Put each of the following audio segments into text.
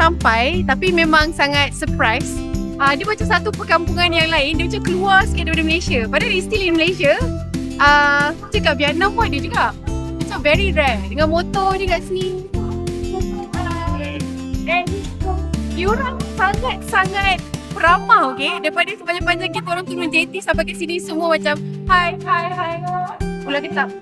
sampai tapi memang sangat surprise. Dia macam satu perkampungan yang lain, dia macam keluar sikit daripada Malaysia. Padahal dia still in Malaysia. Cakap Vietnam pun ada juga. Macam very rare. Dengan motor je kat sini. Dan diorang sangat-sangat ramah, okay? Daripada sepanjang-panjang kita orang turun JT sampai ke sini semua macam Hai. Pulau Ketam.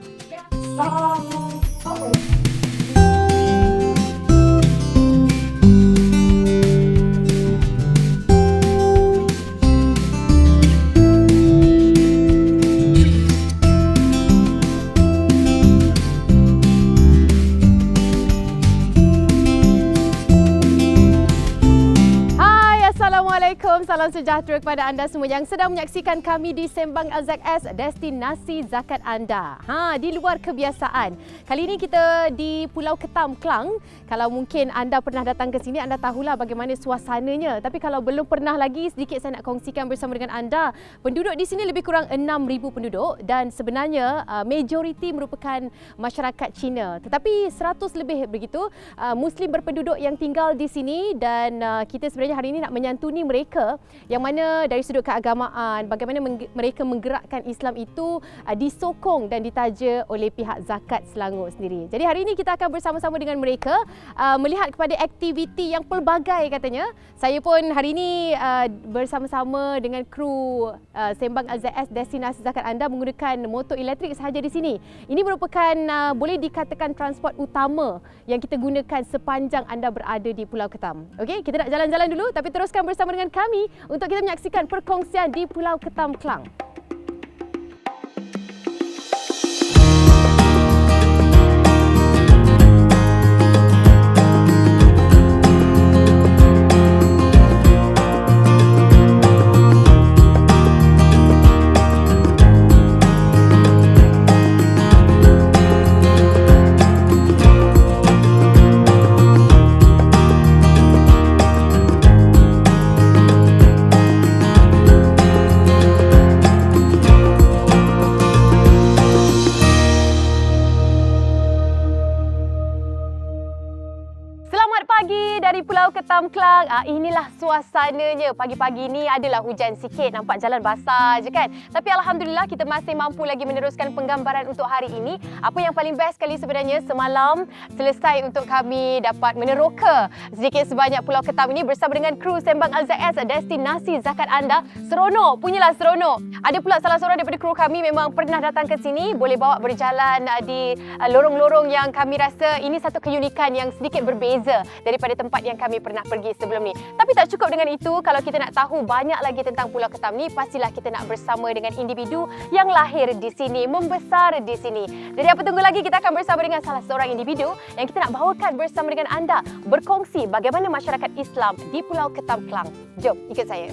Salam sejahtera kepada anda semua yang sedang menyaksikan kami di Sembang LZS, destinasi zakat anda. Di luar kebiasaan. Kali ini kita di Pulau Ketam, Klang. Kalau mungkin anda pernah datang ke sini, anda tahulah bagaimana suasananya. Tapi kalau belum pernah lagi, sedikit saya nak kongsikan bersama dengan anda. Penduduk di sini lebih kurang 6,000 penduduk dan sebenarnya majoriti merupakan masyarakat Cina. Tetapi 100 lebih begitu Muslim berpenduduk yang tinggal di sini dan kita sebenarnya hari ini nak menyantuni mereka yang mana dari sudut keagamaan bagaimana mereka menggerakkan Islam itu disokong dan ditaja oleh pihak Zakat Selangor sendiri. Jadi hari ini kita akan bersama-sama dengan mereka melihat kepada aktiviti yang pelbagai katanya. Saya pun hari ini bersama-sama dengan kru Sembang LZS Destinasi Zakat Anda menggunakan motor elektrik sahaja di sini. Ini merupakan boleh dikatakan transport utama yang kita gunakan sepanjang anda berada di Pulau Ketam. Okey, kita nak jalan-jalan dulu tapi teruskan bersama dengan kami untuk kita menyaksikan perkongsian di Pulau Ketam, Klang. Ketam, Klang. Inilah suasananya. Pagi-pagi ni adalah hujan sikit, nampak jalan basah je kan. Tapi alhamdulillah kita masih mampu lagi meneruskan penggambaran untuk hari ini. Apa yang paling best sekali sebenarnya semalam selesai untuk kami dapat meneroka sedikit sebanyak Pulau Ketam ini bersama dengan kru Sembang LZS Destinasi Zakat Anda. Seronok, punyalah seronok. Ada pula salah seorang daripada kru kami memang pernah datang ke sini, boleh bawa berjalan di lorong-lorong yang kami rasa ini satu keunikan yang sedikit berbeza daripada tempat yang kami pernah pergi sebelum ni. Tapi tak cukup dengan itu, kalau kita nak tahu banyak lagi tentang Pulau Ketam ni, pastilah kita nak bersama dengan individu yang lahir di sini, membesar di sini. Jadi apa tunggu lagi, kita akan bersama dengan salah seorang individu yang kita nak bawakan bersama dengan anda berkongsi bagaimana masyarakat Islam di Pulau Ketam, Klang. Jom ikut saya.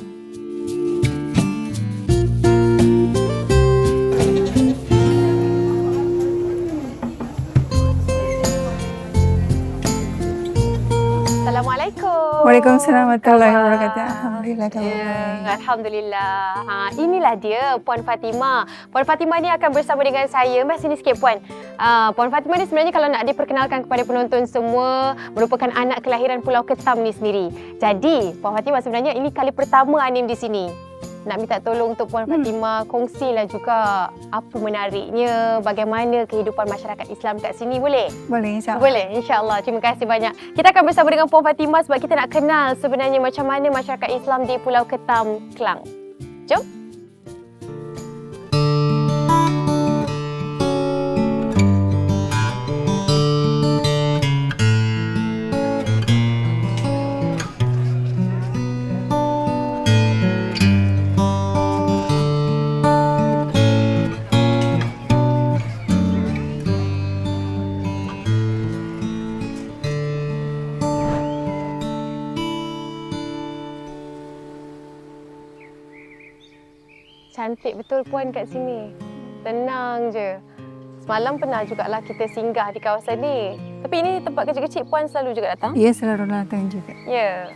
Assalamualaikum. Waalaikumsalam warahmatullahi wabarakatuh. Alhamdulillah. Alhamdulillah. Inilah dia Puan Fatimah. Puan Fatimah ni akan bersama dengan saya. Mas sini sikit Puan. Puan Fatimah ni sebenarnya kalau nak diperkenalkan kepada penonton semua merupakan anak kelahiran Pulau Ketam ni sendiri. Jadi Puan Fatimah sebenarnya ini kali pertama Anim di sini. Nak minta tolong untuk Puan Fatimah kongsilah juga apa menariknya, bagaimana kehidupan masyarakat Islam kat sini, boleh? Boleh, insyaAllah. Boleh, insyaAllah. Terima kasih banyak. Kita akan bersama dengan Puan Fatimah sebab kita nak kenal sebenarnya macam mana masyarakat Islam di Pulau Ketam, Klang. Jom. Cantik betul Puan kat sini. Tenang je. Semalam pernah jugalah kita singgah di kawasan ni. Tapi ini tempat kecil-kecil Puan selalu juga datang? Ya, selalu datang juga. Ya.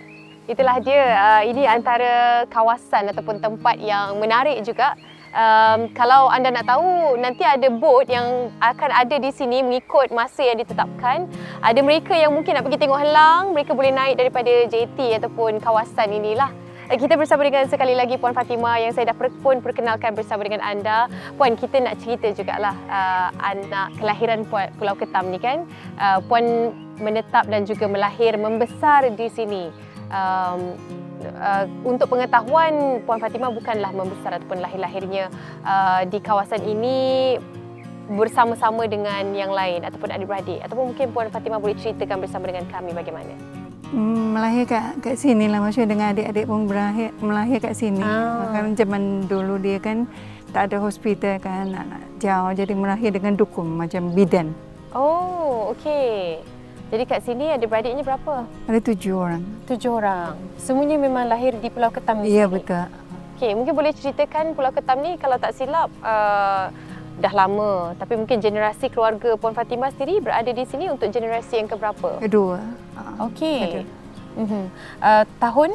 Itulah dia. Ini antara kawasan ataupun tempat yang menarik juga Kalau anda nak tahu, nanti ada bot yang akan ada di sini mengikut masa yang ditetapkan. Ada mereka yang mungkin nak pergi tengok helang, mereka boleh naik daripada JT ataupun kawasan inilah. Kita bersama dengan sekali lagi Puan Fatimah yang saya dah pun perkenalkan bersama dengan anda. Puan, kita nak cerita jugalah anak kelahiran Pulau Ketam ni kan. Puan menetap dan juga membesar di sini. Untuk pengetahuan, Puan Fatimah bukanlah membesar ataupun lahir-lahirnya di kawasan ini bersama-sama dengan yang lain ataupun adik-beradik. Ataupun mungkin Puan Fatimah boleh ceritakan bersama dengan kami bagaimana? Melahir kat sini lah, maksudnya dengan adik-adik pun melahir kat sini. Kan zaman dulu dia kan tak ada hospital kan, nak jauh, jadi melahir dengan dukun macam bidan. Oh, okey. Jadi kat sini adik-beradiknya berapa? Ada 7 orang. 7 orang. Semuanya memang lahir di Pulau Ketam ni? Ya, betul. Okey, mungkin boleh ceritakan Pulau Ketam ni kalau tak silap dah lama, tapi mungkin generasi keluarga Puan Fatimah sendiri berada di sini untuk generasi yang keberapa? Kedua. Okey. Tahun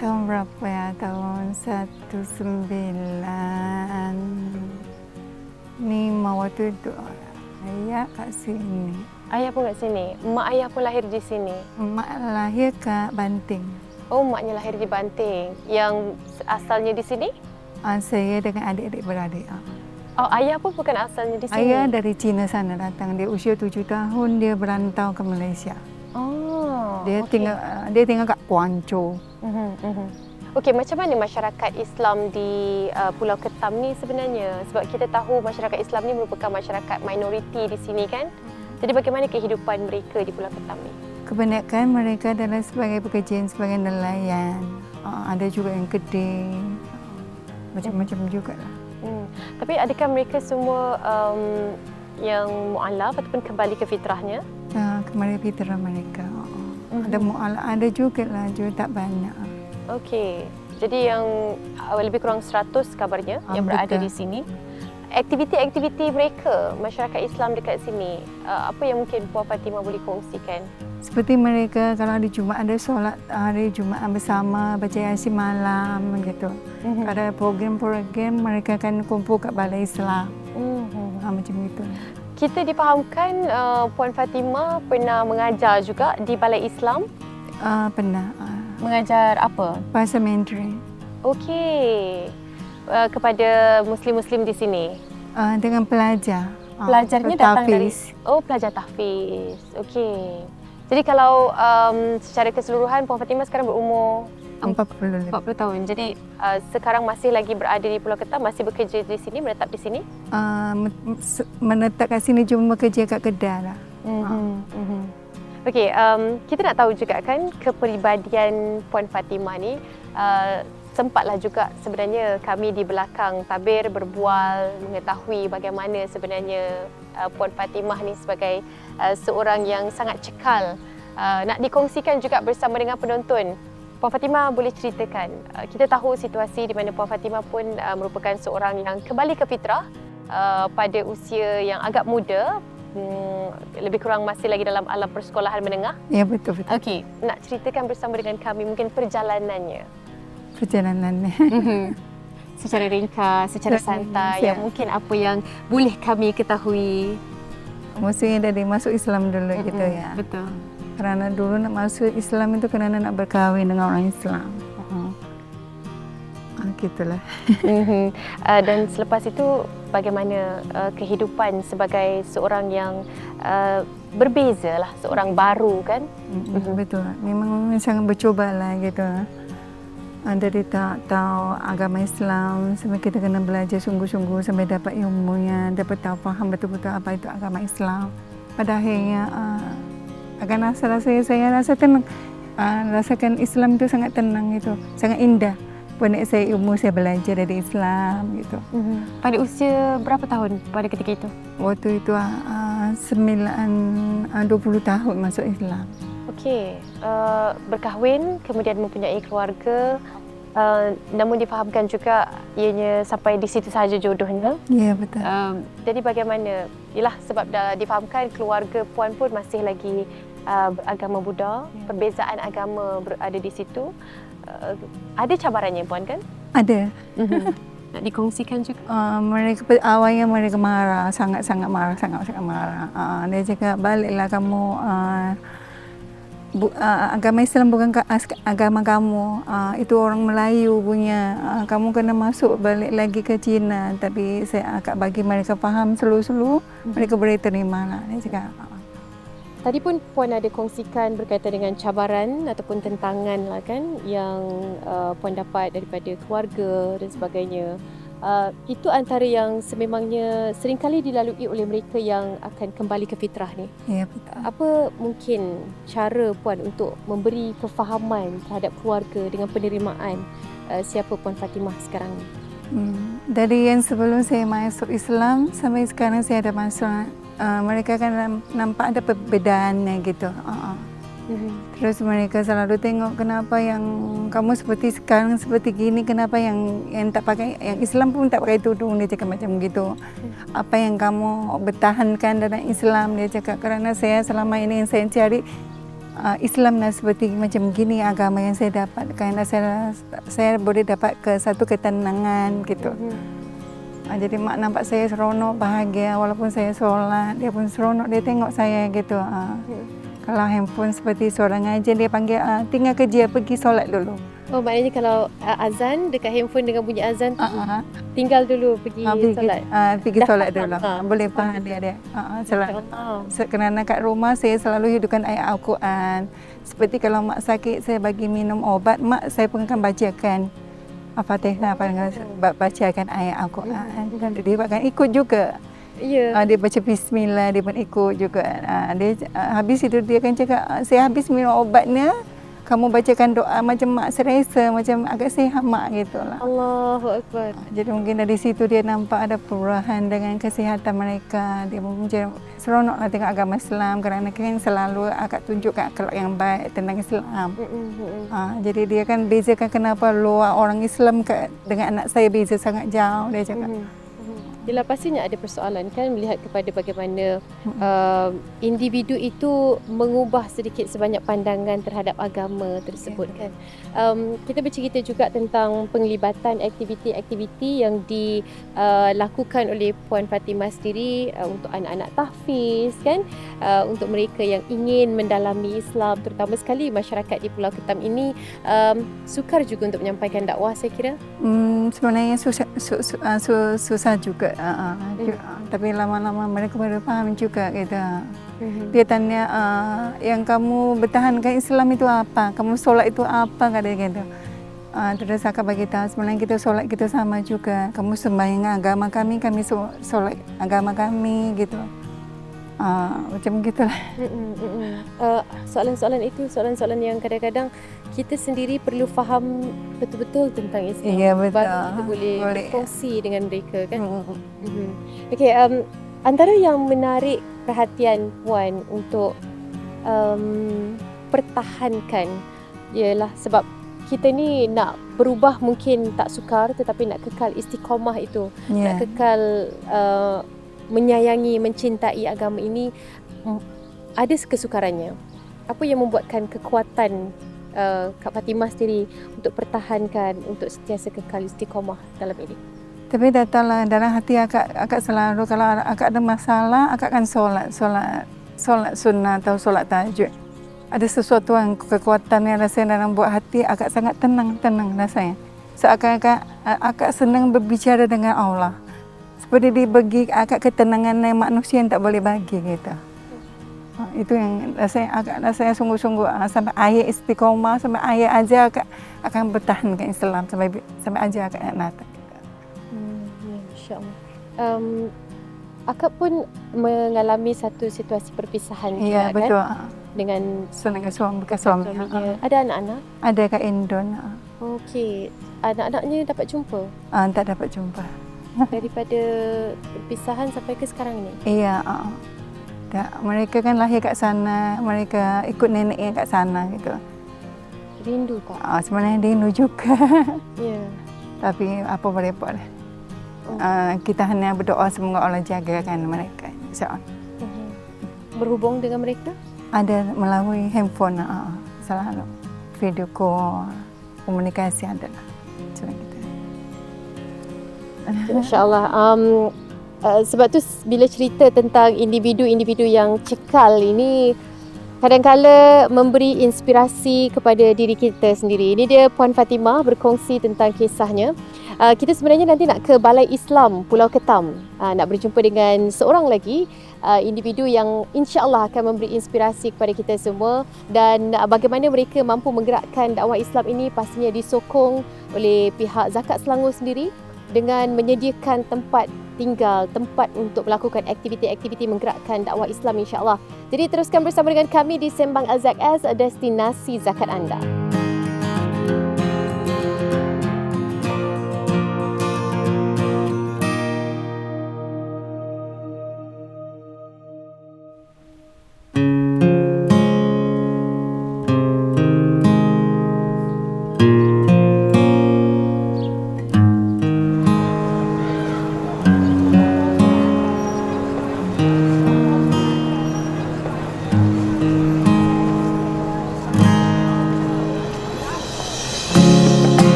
berapa ya? Tahun 1905 waktu itu ayah kat sini. Ayah pun kat sini. Mak ayah pun lahir di sini. Mak lahir kat Banting. Oh, maknya lahir di Banting. Yang asalnya di sini? Saya dengan adik-adik beradik. Oh, ayah pun bukan asalnya di sini. Ayah dari China sana datang. Dia usia 7 tahun, dia berantau ke Malaysia. Oh. Dia tinggal kat Kuancho. Okey, macam mana masyarakat Islam di Pulau Ketam ni sebenarnya? Sebab kita tahu masyarakat Islam ni merupakan masyarakat minoriti di sini kan? Jadi bagaimana kehidupan mereka di Pulau Ketam ni? Kebanyakan mereka adalah sebagai pekerja, sebagai nelayan. Ada juga yang kedai. Macam-macam jugalah. Tapi adakah mereka semua yang mu'alaf ataupun kembali ke fitrahnya? Kembali ke fitrah mereka. Ada mu'alaf, ada jugalah, juga tak banyak. Okey. Jadi yang lebih kurang 100 kabarnya yang berada di sini. Aktiviti-aktiviti mereka, masyarakat Islam dekat sini, apa yang mungkin Puan Fatimah boleh kongsikan? Seperti mereka kalau hari Jumaat ada solat hari Jumaat bersama, baca Yasin malam gitu. Ada program-program mereka akan kumpul kat Balai Islam. Macam itu. Kita difahamkan Puan Fatimah pernah mengajar juga di Balai Islam? Pernah. Mengajar apa? Bahasa Mandarin. Okey. Kepada muslim-muslim di sini? Dengan pelajar. Pelajarnya datang dari... Oh, pelajar tahfiz. Okey. Jadi kalau secara keseluruhan Puan Fatimah sekarang berumur 40 tahun. Jadi sekarang masih lagi berada di Pulau Ketam, masih bekerja di sini, menetap di sini? Menetap kat sini cuma bekerja kat Kedah lah. Okey, kita nak tahu juga kan kepribadian Puan Fatimah ni. Sempatlah juga sebenarnya kami di belakang tabir berbual, mengetahui bagaimana sebenarnya Puan Fatimah ni sebagai seorang yang sangat cekal. Nak dikongsikan juga bersama dengan penonton. Puan Fatimah boleh ceritakan, kita tahu situasi di mana Puan Fatimah pun merupakan seorang yang kembali ke fitrah pada usia yang agak muda, lebih kurang masih lagi dalam alam persekolahan menengah. Ya, betul. Okey, nak ceritakan bersama dengan kami mungkin perjalanannya. Secara ringkas, secara santai, yang mungkin apa yang boleh kami ketahui. Maksudnya dari masuk Islam dulu gitu ya. Betul. Kerana dulu nak masuk Islam itu kerana nak berkahwin dengan orang Islam. Gitulah. Dan selepas itu bagaimana kehidupan sebagai seorang yang berbeza lah, seorang baru kan? Betul. Memang sangat bercuba lah gitu. Dari tak tahu agama Islam sampai kita kena belajar sungguh-sungguh sampai dapat ilmunya, dapat tahu faham betul-betul apa itu agama Islam. Pada akhirnya akan saya rasa tenang. Rasakan Islam itu sangat tenang gitu, sangat indah. Pada saya ilmu saya belajar dari Islam gitu. Pada usia berapa tahun pada ketika itu? Waktu itu 20 tahun masuk Islam. Okey, berkahwin, kemudian mempunyai keluarga, namun difahamkan juga ianya sampai di situ sahaja jodohnya. Ya, betul. Jadi bagaimana? Yalah, sebab dah difahamkan keluarga Puan pun masih lagi beragama Buddha, perbezaan agama berada di situ. Ada cabarannya Puan kan? Ada. Nak dikongsikan juga? Mereka awalnya mereka marah, sangat-sangat marah, sangat-sangat marah. Dia cakap baliklah kamu, agama Islam bukan agama kamu, itu orang Melayu punya, kamu kena masuk balik lagi ke Cina. Tapi saya agak bagi mereka faham slow-slow, mereka boleh terima lah. Dia cakap. Tadi pun Puan ada kongsikan berkaitan dengan cabaran ataupun tentangan lah kan yang Puan dapat daripada keluarga dan sebagainya. Itu antara yang sememangnya seringkali dilalui oleh mereka yang akan kembali ke fitrah ni. Ya, betul. Apa mungkin cara Puan untuk memberi kefahaman terhadap keluarga dengan penerimaan siapa Puan Fatimah sekarang ni? Dari yang sebelum saya masuk Islam sampai sekarang saya ada masuk, mereka kan nampak ada perbedaannya gitu. Terus mereka selalu tengok kenapa yang kamu seperti sekarang seperti gini, kenapa yang tak pakai, yang Islam pun tak pakai tudung, dia cakap macam gitu. Apa yang kamu bertahankan dalam Islam, dia cakap, kerana saya selama ini yang saya cari Islam lah seperti macam gini agama yang saya dapat, kerana saya boleh dapat ke satu ketenangan gitu. Jadi mak nampak saya seronok, bahagia walaupun saya solat, dia pun seronok, dia tengok saya gitu. Kalau handphone seperti seorang aja dia panggil, tinggal kerja pergi solat dulu. Oh, maknanya kalau azan dekat handphone dengan bunyi azan tu tinggal dulu pergi solat. Pergi solat dulu. Boleh faham dia. Kerana kat rumah saya selalu hidupkan ayat Al-Quran. Seperti kalau mak sakit saya bagi minum obat, mak saya pun akan bacakan Al-Fatihah, bacakan ayat Al-Quran. Dia akan ikut juga. Dia baca bismillah, dia pun ikut juga. Dia habis itu dia akan cakap, saya habis minum obatnya, kamu bacakan doa macam mak serasa, macam agak sihat mak gitulah. Allahu Akbar. Jadi mungkin dari situ dia nampak ada perubahan dengan kesihatan mereka. Dia mungkin seronoklah tengok agama Islam, kerana kan selalu agak tunjukkan akhlak yang baik tentang Islam. Jadi dia kan bezakan kenapa luar orang Islam dengan anak saya beza sangat jauh, dia cakap. Yelah, pastinya ada persoalan kan melihat kepada bagaimana individu itu mengubah sedikit sebanyak pandangan terhadap agama tersebut kan. Kita bercerita juga tentang penglibatan aktiviti-aktiviti yang dilakukan oleh Puan Fatimah sendiri untuk anak-anak tahfiz kan, untuk mereka yang ingin mendalami Islam, terutama sekali masyarakat di Pulau Ketam ini sukar juga untuk menyampaikan dakwah, saya kira. Sebenarnya susah juga. Tapi lama-lama mereka baru faham juga gitu. Dia tanya, yang kamu bertahankan Islam itu apa? Kamu solat itu apa? Kata gitu. Terus akak bagi tahu sebenarnya kita solat kita sama juga. Kamu sembahyang agama kami solat agama kami gitu. Macam gitulah. Soalan-soalan itu soalan-soalan yang kadang-kadang kita sendiri perlu faham betul-betul tentang Islam. Ya, betul. Baru kita boleh berkongsi dengan mereka kan. Okey, antara yang menarik perhatian Puan untuk pertahankan ialah sebab kita ni nak berubah mungkin tak sukar, tetapi nak kekal istiqamah itu, nak kekal menyayangi, mencintai agama ini ada kesukarannya. Apa yang membuatkan kekuatan Kak Fatimah sendiri untuk pertahankan, untuk sentiasa kekal istiqamah dalam ini? Tapi datanglah dalam hati akak selalu, kalau akak ada masalah, akak akan solat sunnah atau solat tahajud. Ada sesuatu yang kekuatan yang rasanya dalam buat hati akak sangat tenang rasanya. Seakan-akan akak senang berbicara dengan Allah. Seperti dibagi akak ketenangan yang manusia yang tak boleh bagi gitu. Itu yang rasanya sungguh-sungguh sampai ayat istiqomah, sampai ayat aja akak akan bertahankan Islam sampai aja akak nak datang. InsyaAllah. Akak pun mengalami satu situasi perpisahan juga, ya, betul. Kan? Dengan suami. Ada anak-anak? Ada kat Indon. Okey. Anak-anaknya dapat jumpa? Tak dapat jumpa. Daripada perpisahan sampai ke sekarang ni? Iya. Mereka kan lahir kat sana, mereka ikut neneknya kat sana gitu. Rindu tak? Sebenarnya rindu juga. Ya. Tapi apa boleh buat. Kita hanya berdoa semoga Allah jagakan mereka. InsyaAllah. Berhubung dengan mereka? Ada melalui handphone, selalu video call, komunikasi adalah. Macam gitu. Masya-Allah. Sebab tu bila cerita tentang individu-individu yang cekal ini kadang-kala memberi inspirasi kepada diri kita sendiri. Ini dia Puan Fatimah berkongsi tentang kisahnya. Kita sebenarnya nanti nak ke Balai Islam Pulau Ketam. Nak berjumpa dengan seorang lagi individu yang insya-Allah akan memberi inspirasi kepada kita semua, dan bagaimana mereka mampu menggerakkan dakwah Islam ini pastinya disokong oleh pihak Zakat Selangor sendiri dengan menyediakan tempat tinggal, tempat untuk melakukan aktiviti-aktiviti menggerakkan dakwah Islam insya-Allah. Jadi teruskan bersama dengan kami di Sembang AZS, destinasi zakat anda.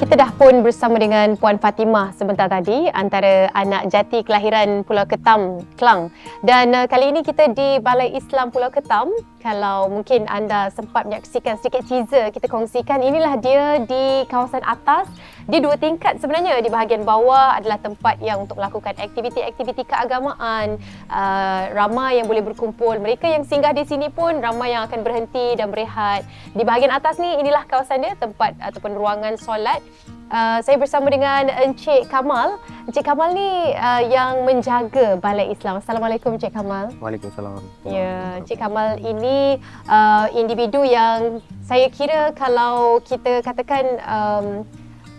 Kita dah pun bersama dengan Puan Fatimah sebentar tadi, antara anak jati kelahiran Pulau Ketam, Klang. Dan kali ini kita di Balai Islam Pulau Ketam. Kalau mungkin anda sempat menyaksikan sedikit teaser kita kongsikan, inilah dia di kawasan atas. Dia 2 tingkat sebenarnya. Di bahagian bawah adalah tempat yang untuk melakukan aktiviti-aktiviti keagamaan. Ramai yang boleh berkumpul. Mereka yang singgah di sini pun ramai yang akan berhenti dan berehat. Di bahagian atas ni, inilah kawasan dia, tempat ataupun ruangan solat. Saya bersama dengan Encik Kamal. Encik Kamal ni yang menjaga Balai Islam. Assalamualaikum Encik Kamal. Waalaikumsalam. Ya, Encik Kamal ini individu yang saya kira kalau kita katakan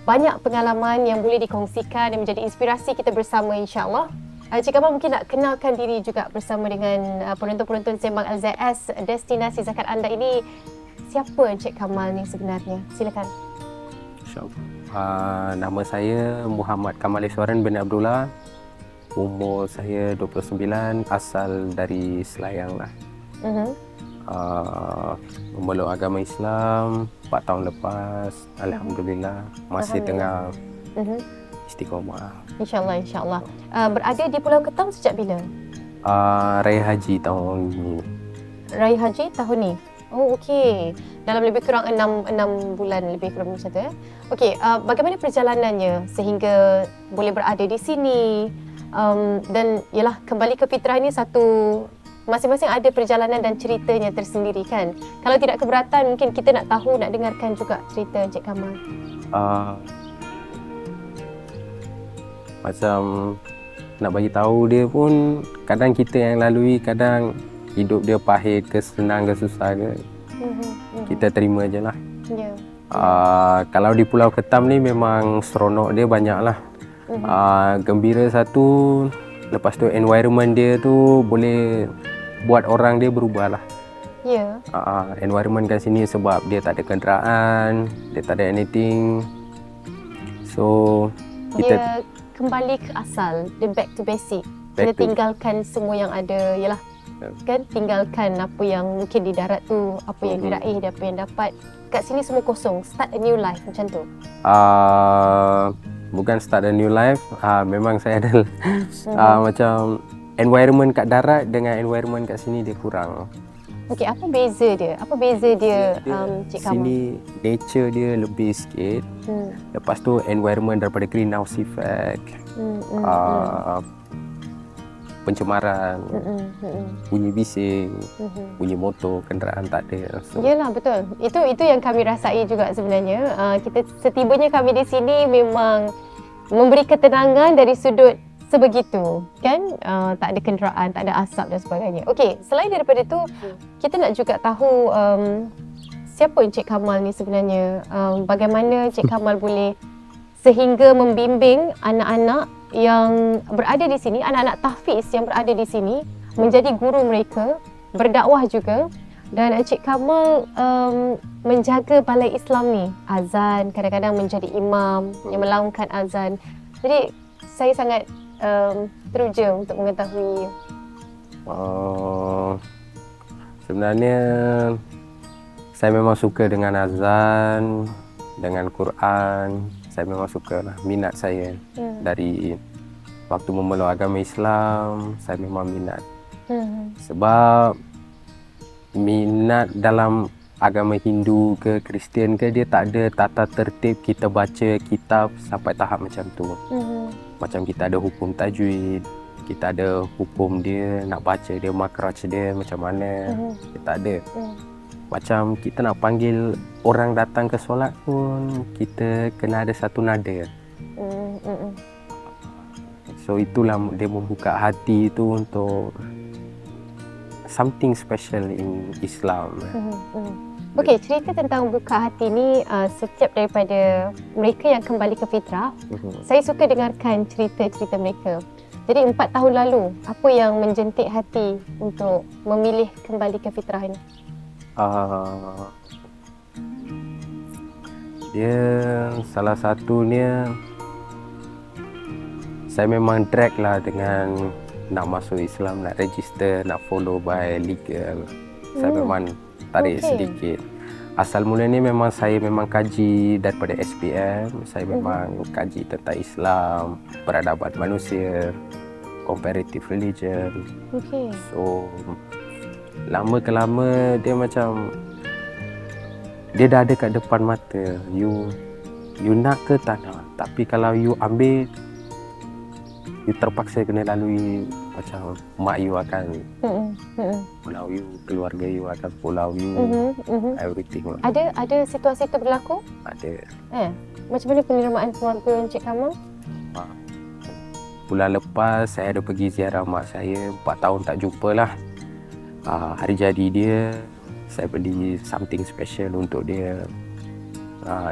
banyak pengalaman yang boleh dikongsikan dan menjadi inspirasi kita bersama insya-Allah. Encik Kamal mungkin nak kenalkan diri juga bersama dengan penonton-penonton Sembang AZS, destinasi zakat anda ini. Siapa Encik Kamal ni sebenarnya? Silakan. Nama saya Muhammad Kamaleswaran bin Abdullah. Umur saya 29, asal dari Selayang lah. Memeluk agama Islam 4 tahun lepas. Alhamdulillah masih tengah istiqomah. InsyaAllah, insyaAllah. Berada di Pulau Ketam sejak bila? Raya Haji tahun ini. Raya Haji tahun ni? Oh, okey. Dalam lebih kurang 6 bulan lebih kurang macam tu ya. Okey, bagaimana perjalanannya sehingga boleh berada di sini? Dan yalah, kembali ke fitrah ni satu, masing-masing ada perjalanan dan ceritanya tersendiri kan. Kalau tidak keberatan, mungkin kita nak tahu, nak dengarkan juga cerita Encik Kamal. Macam nak bagi tahu dia pun, kadang kita yang lalui, kadang hidup dia pahit ke senang ke susah ke, kita terima je lah. Ya. Kalau di Pulau Ketam ni memang seronok dia banyak lah. Gembira satu, lepas tu environment dia tu boleh buat orang dia berubah lah. Ya. Environment kat sini sebab dia tak ada kenderaan, dia tak ada anything. So kita Dia kembali ke asal, dia back to basic. Back Kita to- tinggalkan semua yang ada, yalah. Kan, tinggalkan apa yang mungkin di darat tu, apa yang diraih, apa yang dapat. Kat sini semua kosong, start a new life macam tu. bukan start a new life. Memang saya ada macam environment kat darat dengan environment kat sini dia kurang. Okey, apa beza dia? Apa beza dia, Cik Kamal? Sini nature dia lebih sikit. Lepas tu environment daripada greenhouse effect, pencemaran, bunyi bising, bunyi motor, kenderaan tak ada. So, Yalah, betul. Itu yang kami rasai juga sebenarnya. Kita setibanya kami di sini memang memberi ketenangan dari sudut sebegitu, kan? Tak ada kenderaan, tak ada asap dan sebagainya. Okey, selain daripada itu, kita nak juga tahu siapa Encik Kamal ni sebenarnya. Bagaimana Encik Kamal boleh sehingga membimbing anak-anak yang berada di sini, anak-anak tahfiz yang berada di sini, menjadi guru mereka, berdakwah juga. Dan Encik Kamal menjaga balai Islam ni, azan, kadang-kadang menjadi imam yang melaungkan azan. Jadi saya sangat teruja untuk mengetahui. Sebenarnya saya memang suka dengan azan, dengan Quran. Saya memang suka lah, minat saya. Dari waktu memeluk agama Islam, saya memang minat. Sebab minat dalam agama Hindu ke Kristian ke, dia tak ada tata tertib kita baca kitab sampai tahap macam tu. Macam kita ada hukum tajwid, kita ada hukum dia nak baca dia, makhraj dia macam mana. Kita ada. Macam kita nak panggil orang datang ke solat pun, kita kena ada satu nada. So itulah dia membuka hati itu untuk something special in Islam. Okey, cerita tentang buka hati ni, setiap daripada mereka yang kembali ke fitrah, saya suka dengarkan cerita-cerita mereka. Jadi 4 tahun lalu, apa yang menjentik hati untuk memilih kembali ke fitrah ini? Dia salah satunya, saya memang drag lah dengan nak masuk Islam, nak register, nak follow by legal. Saya memang tarik sedikit. Asal mulanya memang saya memang kaji daripada SPM. Saya memang kaji tentang Islam, peradaban manusia, comparative religion. So lama ke lama dia macam dia dah ada kat depan mata. You nak ke tak nak, tapi kalau you ambil, you terpaksa kena lalui. Macam mak you akan pulau you, keluarga you akan pulau you, everything lah. Ada situasi itu berlaku? Ada. Macam mana penerimaan keluarga Encik Kamal? Bulan lepas saya ada pergi ziarah mak saya, 4 tahun tak jumpa lah. Hari jadi dia, saya beli something special untuk dia.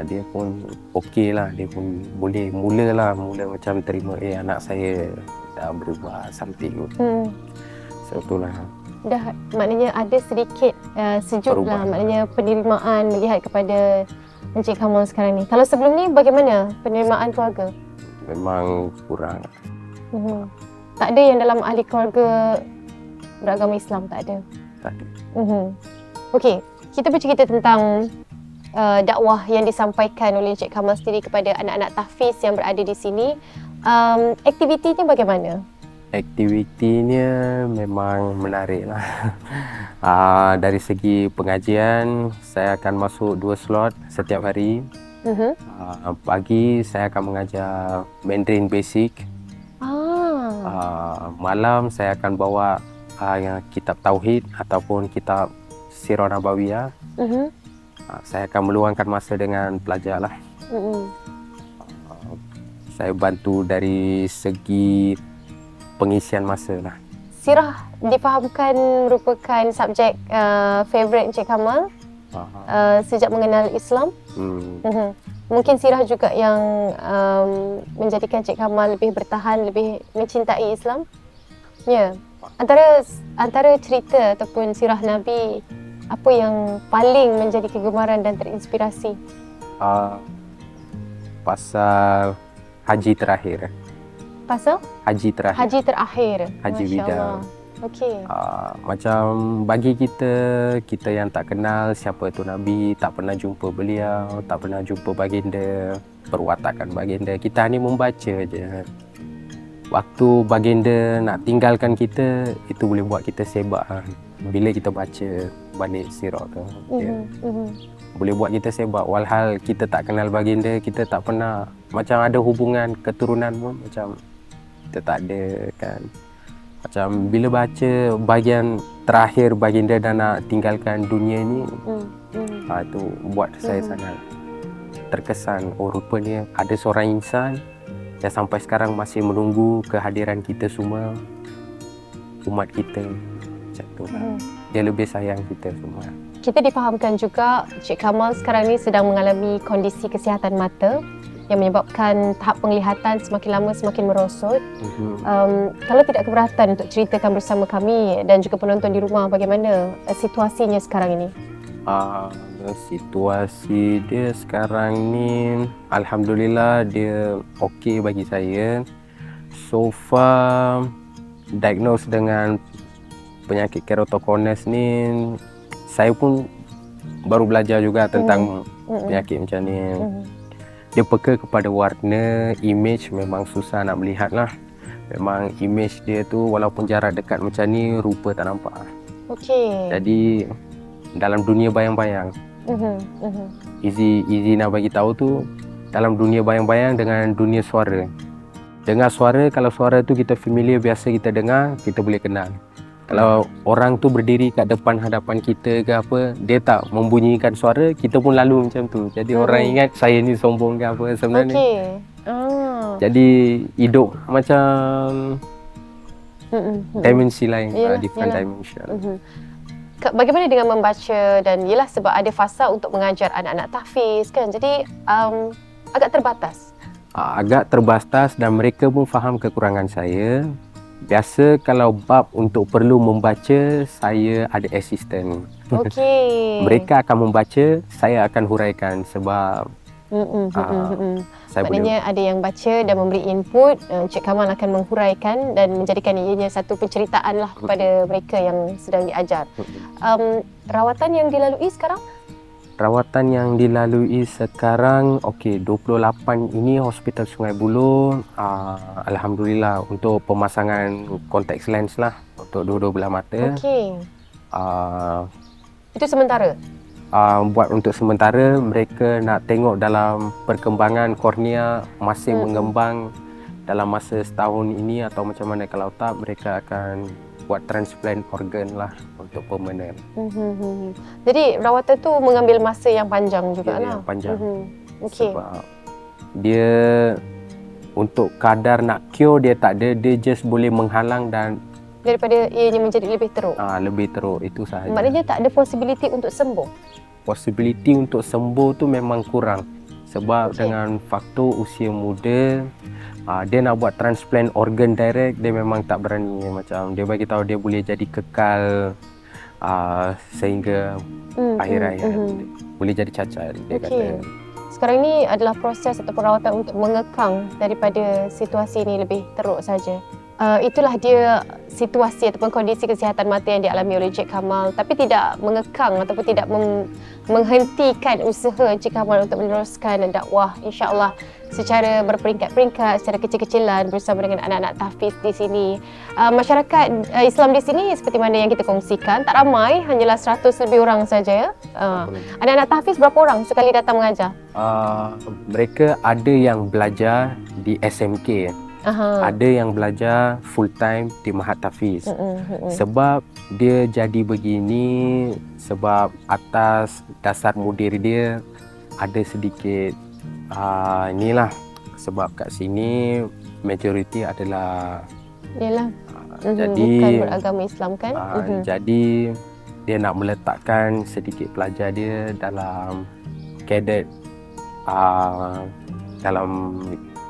Dia pun okey lah, dia pun boleh mula macam terima anak saya dah berubah something. So itulah. Dah maknanya ada sedikit sejuk lah, maknanya penerimaan melihat kepada Encik Kamal sekarang ni. Kalau sebelum ni bagaimana penerimaan keluarga? Memang kurang. Tak ada yang dalam ahli keluarga beragama Islam, tak ada? Tak ada. Okey, kita bercerita tentang dakwah yang disampaikan oleh Encik Kamal sendiri kepada anak-anak tahfiz yang berada di sini. Aktivitinya bagaimana? Aktivitinya memang menarik lah. Dari segi pengajian, saya akan masuk 2 slot setiap hari. Pagi saya akan mengajar Mandarin Basic. Malam saya akan bawa kitab Tauhid ataupun kitab Sirah Nabawiyah. Saya akan meluangkan masa dengan pelajar lah. Saya bantu dari segi pengisian masa lah. Sirah difahamkan merupakan subjek favourite Encik Kamal sejak mengenal Islam. Mungkin sirah juga yang menjadikan Encik Kamal lebih bertahan, lebih mencintai Islam. Ya. Antara cerita ataupun sirah Nabi, apa yang paling menjadi kegemaran dan terinspirasi? Pasal haji terakhir. Pasal? Haji terakhir. Haji terakhir. Haji Wida. Okey. Macam bagi kita yang tak kenal siapa itu Nabi, tak pernah jumpa beliau, tak pernah jumpa baginda, perwatakan baginda, kita hanya membaca je. Waktu baginda nak tinggalkan kita, itu boleh buat kita sebab bila kita baca balik sirah tu. Boleh buat kita sebab, walhal kita tak kenal baginda, kita tak pernah macam ada hubungan keturunan pun macam kita tak ada kan. Macam bila baca bahagian terakhir baginda dah nak tinggalkan dunia ni, itu buat saya sangat terkesan. Oh, rupanya ada seorang insan yang sampai sekarang masih menunggu kehadiran kita semua, umat kita. Macam tu lah. Dia lebih sayang kita semua. Kita difahamkan juga Encik Kamal sekarang ni sedang mengalami kondisi kesihatan mata. yang menyebabkan tahap penglihatan semakin lama semakin merosot. Kalau tidak keberatan untuk ceritakan bersama kami dan juga penonton di rumah bagaimana situasinya sekarang ini? Situasi dia sekarang ni alhamdulillah dia okey bagi saya. So far diagnose dengan penyakit keratokonus ni, saya pun baru belajar juga tentang penyakit macam ni. Dia peka kepada warna, image memang susah nak melihat lah. Memang image dia tu walaupun jarak dekat macam ni, rupa tak nampak. Okey. Jadi dalam dunia bayang-bayang, easy nak bagi tahu tu, dalam dunia bayang-bayang dengan dunia suara. Dengar suara, kalau suara tu kita familiar, biasa kita dengar, kita boleh kenal. Kalau orang tu berdiri kat depan hadapan kita ke apa, dia tak membunyikan suara, kita pun lalu macam tu. Jadi orang ingat saya ni sombong ke apa sebenarnya. Okey. Jadi hidup macam dimensi lain, different dimension. Bagaimana dengan membaca, dan yelah sebab ada fasa untuk mengajar anak-anak tahfiz kan, jadi agak terbatas. Agak terbatas dan mereka pun faham kekurangan saya. Biasa kalau bab untuk perlu membaca, saya ada asisten. Okey. Mereka akan membaca, saya akan huraikan sebab saya maknanya ada yang baca dan memberi input, Encik Kamal akan menghuraikan dan menjadikan ianya satu penceritaan lah kepada mereka yang sedang diajar. Rawatan yang dilalui sekarang? Rawatan yang dilalui sekarang, okey, 28 ini Hospital Sungai Buloh. Alhamdulillah untuk pemasangan contact lens lah untuk dua-dua belah mata. Okey. Itu sementara? Buat untuk sementara, mereka nak tengok dalam perkembangan kornea masih mengembang dalam masa setahun ini atau macam mana. Kalau tak, mereka akan buat transplant organ lah untuk permanent. Jadi rawatan tu mengambil masa yang panjang jugalah. Yang panjang. Okey. Sebab dia untuk kadar nak cure dia tak ada, dia just boleh menghalang dan daripada ianya menjadi lebih teruk. Lebih teruk, itu sahaja. Maknanya tak ada possibility untuk sembuh. Possibility untuk sembuh tu memang kurang. Sebab dengan faktor usia muda, dia nak buat transplant organ direct, dia memang tak berani. Macam dia bagi tahu dia boleh jadi kekal sehingga akhir hayat. Boleh jadi cacat, dia kata. Sekarang ni adalah proses atau perawatan untuk mengekang daripada situasi ini lebih teruk saja. Itulah dia situasi ataupun kondisi kesihatan mata yang dialami oleh Encik Kamal, tapi tidak mengekang ataupun tidak menghentikan usaha Encik Kamal untuk meneruskan dakwah, insya-Allah secara berperingkat-peringkat, secara kecil-kecilan bersama dengan anak-anak tahfiz di sini. Masyarakat Islam di sini seperti mana yang kita kongsikan, tak ramai, hanyalah 100 lebih orang saja ya. Anak-anak tahfiz berapa orang sekali datang mengajar? Mereka ada yang belajar di SMK. Ada yang belajar full time di Mahat Tahfiz. Sebab dia jadi begini sebab atas dasar mudir dia ada sedikit inilah, sebab kat sini majoriti adalah jadi bukan beragama Islam kan. Jadi dia nak meletakkan sedikit pelajar dia dalam kadet dalam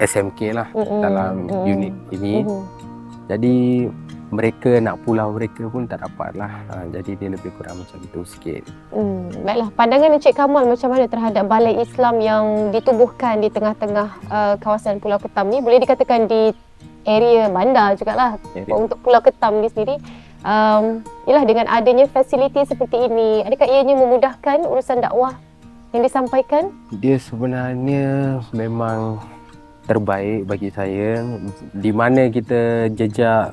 SMK lah, dalam unit ini. Jadi mereka nak pulau mereka pun tak dapat lah. Jadi dia lebih kurang macam itu sikit. Baiklah, pandangan Encik Kamal macam mana terhadap balai Islam yang ditubuhkan di tengah-tengah kawasan Pulau Ketam ni? Boleh dikatakan di area bandar jugalah untuk Pulau Ketam ni sendiri. Ialah dengan adanya fasiliti seperti ini, adakah ianya memudahkan urusan dakwah yang disampaikan? Dia sebenarnya memang terbaik bagi saya. Di mana kita jejak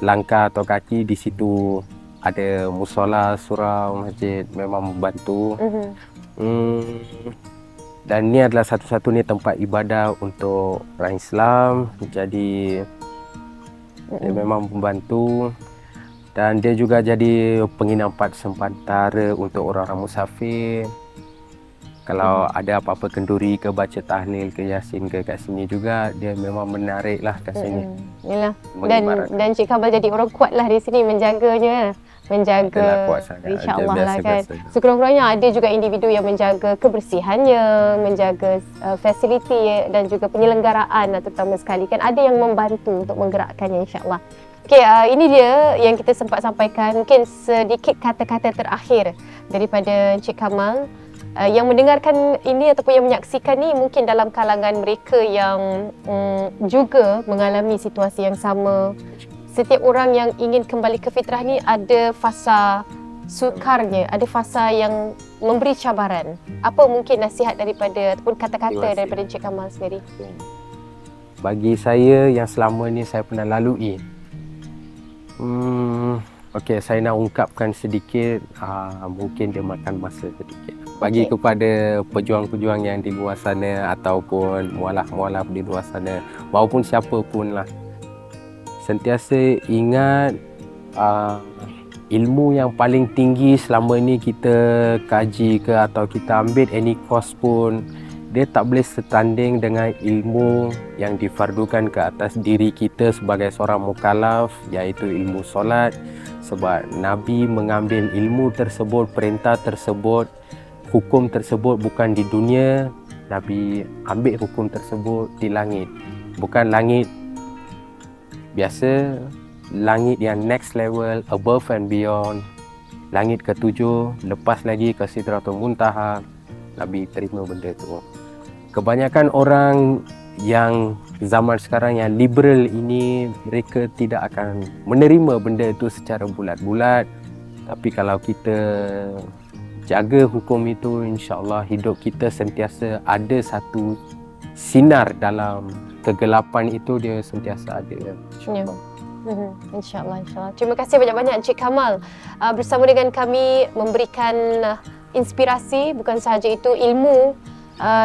langkah atau kaki, di situ ada musola, surau, masjid, memang membantu. Dan ni adalah satu-satunya tempat ibadah untuk orang Islam. Jadi dia memang membantu. Dan dia juga jadi penginapan sementara untuk orang-orang musafir. Kalau ada apa-apa kenduri ke, baca tahlil ke, yasin ke kat sini juga, dia memang menarik lah kat sini. Yalah. Dan Cik Kamal jadi orang kuat lah di sini menjaganya. menjaga, Adalah kuat sangat. insya-Allah lah kan. Biasa-biasa. Sekurang-kurangnya ada juga individu yang menjaga kebersihannya, menjaga fasiliti dan juga penyelenggaraan terutama sekali kan, ada yang membantu untuk menggerakkannya insya-Allah. Okey, ini dia yang kita sempat sampaikan. Mungkin sedikit kata-kata terakhir daripada Encik Kamal. Yang mendengarkan ini ataupun yang menyaksikan ni mungkin dalam kalangan mereka yang juga mengalami situasi yang sama. Setiap orang yang ingin kembali ke fitrah ni ada fasa sukarnya, ada fasa yang memberi cabaran. Apa mungkin nasihat daripada ataupun kata-kata daripada Encik Kamal sendiri? Bagi saya yang selama ni saya pernah lalui, okey, saya nak ungkapkan sedikit, mungkin dia makan masa sedikit. Bagi kepada pejuang-pejuang yang di luar sana ataupun mualaf-mualaf di luar sana, maupun siapa pun lah, sentiasa ingat ilmu yang paling tinggi selama ni kita kaji ke atau kita ambil any course pun, dia tak boleh setanding dengan ilmu yang difardukan ke atas diri kita sebagai seorang mukallaf, iaitu ilmu solat. Sebab Nabi mengambil ilmu tersebut, perintah tersebut, hukum tersebut bukan di dunia. Nabi ambil hukum tersebut di langit. Bukan langit biasa, langit yang next level, above and beyond. Langit ke-7, lepas lagi ke Sidratul Muntaha. Nabi terima benda tu. Kebanyakan orang yang zaman sekarang yang liberal ini, mereka tidak akan menerima benda itu secara bulat-bulat. Tapi kalau kita jaga hukum itu, insya-Allah hidup kita sentiasa ada satu sinar dalam kegelapan itu, dia sentiasa ada. Ya. InsyaAllah, insyaAllah. Terima kasih banyak-banyak Encik Kamal bersama dengan kami memberikan inspirasi, bukan sahaja itu, ilmu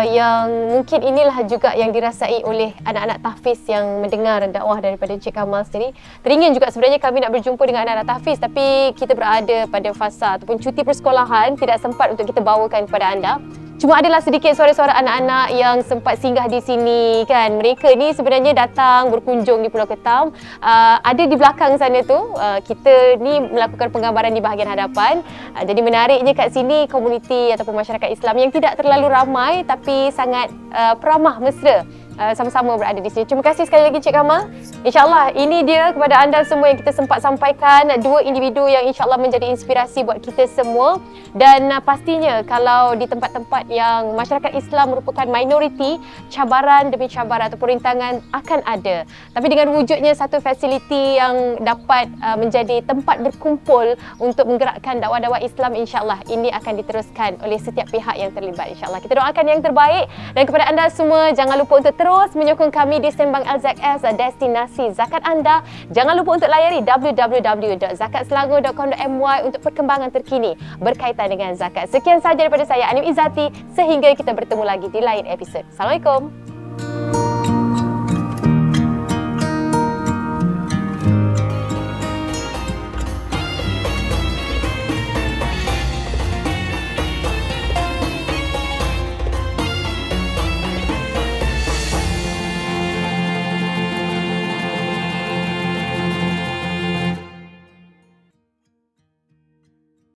yang mungkin inilah juga yang dirasai oleh anak-anak tahfiz yang mendengar dakwah daripada Encik Kamal sendiri. Teringin juga sebenarnya kami nak berjumpa dengan anak-anak tahfiz, tapi kita berada pada fasa ataupun cuti persekolahan, tidak sempat untuk kita bawakan kepada anda. Cuma adalah sedikit suara-suara anak-anak yang sempat singgah di sini kan. Mereka ni sebenarnya datang berkunjung di Pulau Ketam. Ada di belakang sana tu. Kita ni melakukan penggambaran di bahagian hadapan. Jadi menariknya kat sini komuniti ataupun masyarakat Islam yang tidak terlalu ramai tapi sangat peramah mesra. Sama-sama berada di sini. Terima kasih sekali lagi Encik Kamal. InsyaAllah ini dia kepada anda semua yang kita sempat sampaikan, dua individu yang insyaAllah menjadi inspirasi buat kita semua. Dan pastinya kalau di tempat-tempat yang masyarakat Islam merupakan minoriti, cabaran demi cabaran atau rintangan akan ada. Tapi dengan wujudnya satu fasiliti yang dapat menjadi tempat berkumpul untuk menggerakkan dakwah-dakwah Islam, insyaAllah ini akan diteruskan oleh setiap pihak yang terlibat. InsyaAllah kita doakan yang terbaik. Dan kepada anda semua, jangan lupa untuk terus menyokong kami di Sembang LZS, destinasi zakat anda. Jangan lupa untuk layari www.zakatselangor.com.my untuk perkembangan terkini berkaitan dengan zakat. Sekian sahaja daripada saya, Anim Izzati. Sehingga kita bertemu lagi di lain episod. Assalamualaikum.